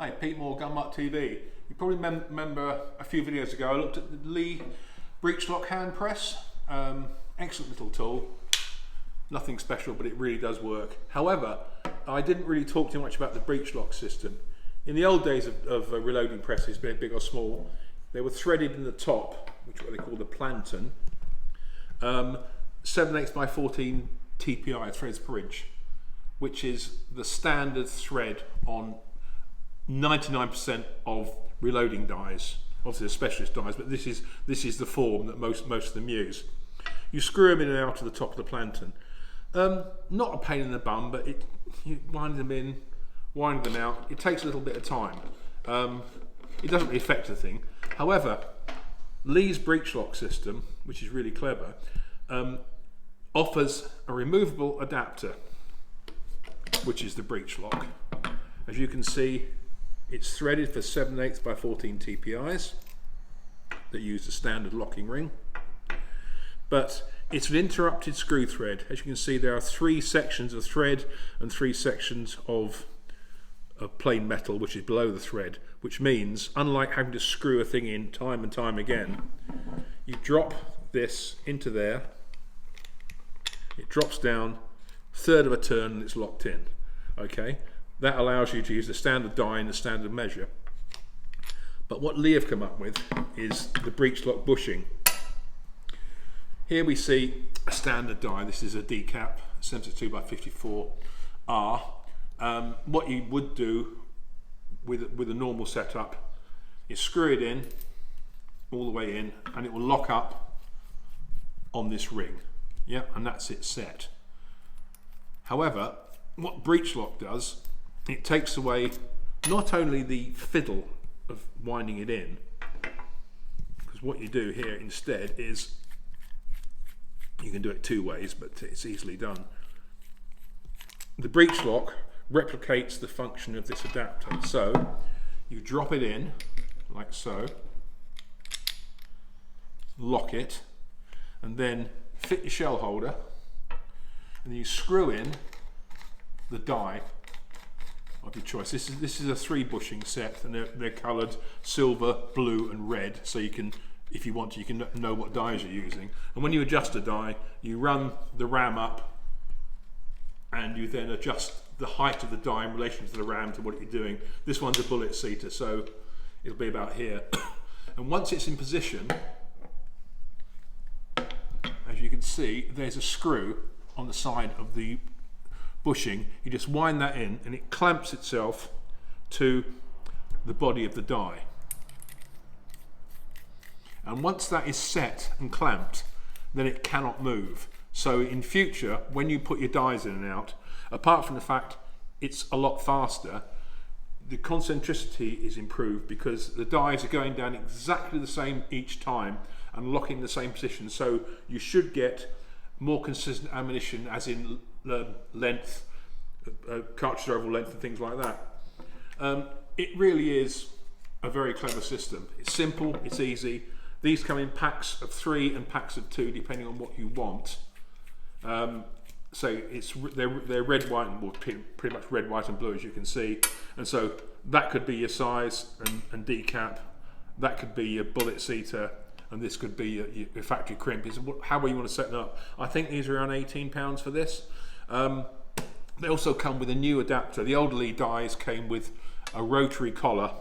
Hi, Pete Moore, Mart TV. You probably remember a few videos ago I looked at the Lee Breech Lock hand press. Excellent little tool. Nothing special, but it really does work. However, I didn't really talk too much about the Breech Lock system. In the old days of reloading presses, be it big or small, they were threaded in the top, which is what they call the planton, 7/8 by 14 TPI, threads per inch, which is the standard thread on 99% of reloading dies. Obviously, the specialist dies, but this is the form that most of them use. You screw them in and out of the top of the planton. Not a pain in the bum, but you wind them in, wind them out. It takes a little bit of time. It doesn't really affect the thing. However, Lee's Breech Lock system, which is really clever, offers a removable adapter, which is the Breech Lock. As you can see, it's threaded for 7/8 by 14 TPIs that use the standard locking ring, but it's an interrupted screw thread. As you can see, there are 3 sections of thread and 3 sections of plain metal, which is below the thread, which means, unlike having to screw a thing in time and time again, you drop this into there, it drops down, 1/3 of a turn, and it's locked in. Okay, that allows you to use the standard die and the standard measure. But what Lee have come up with is the Breech Lock bushing. Here we see a standard die. This is a decap 72 by 54R. What you would do with a normal setup is screw it in all the way in, and it will lock up on this ring. Yeah, and that's it set. However, what Breech Lock does, it takes away not only the fiddle of winding it in, because what you do here instead is, you can do it 2 ways, but it's easily done. The Breech Lock replicates the function of this adapter. So you drop it in like so, lock it, and then fit your shell holder, and then you screw in the die of your choice. This is a 3 bushing set, and they're coloured silver, blue and red, so you can, if you want to, you can know what dies you're using. And when you adjust a die, you run the ram up, and you then adjust the height of the die in relation to the ram to what you're doing. This one's a bullet seater, so it'll be about here. And once it's in position, as you can see, there's a screw on the side of the bushing. You just wind that in, and it clamps itself to the body of the die. And once that is set and clamped, then it cannot move. So in future, when you put your dies in and out, apart from the fact it's a lot faster, the concentricity is improved because the dies are going down exactly the same each time and locking the same position. So you should get more consistent ammunition, as in length, cartridge overall length and things like that. It really is a very clever system. It's simple, it's easy. These come in packs of 3 and packs of 2 depending on what you want. So they're red, white, and well, pretty much red, white and blue, as you can see. And so that could be your size and decap, that could be your bullet seater, and this could be your factory crimp. Is however you want to set them up. I think these are around £18 for this. They also come with a new adapter. The old Lee dies came with a rotary collar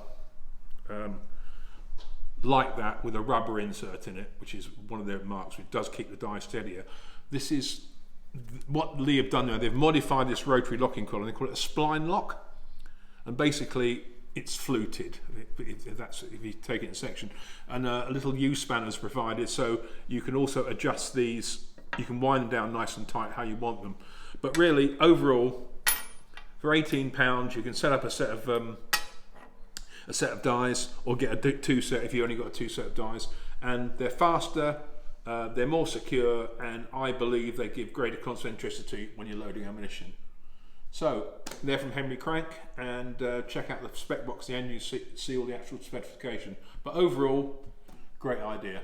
like that, with a rubber insert in it, which is one of their marks, which does keep the die steadier. This is what Lee have done now. They've modified this rotary locking collar, and they call it a spline lock, and basically it's fluted, if you take it in section, and a little U-spanner is provided, so you can also adjust these. You can wind them down nice and tight how you want them. But really, overall, for £18 you can set up a set of dies, or get a 2 set if you only got a 2 set of dies, and they're faster, they're more secure, and I believe they give greater concentricity when you're loading ammunition. So they're from Henry Krank, and check out the spec box at the end, you see all the actual specification. But overall, great idea.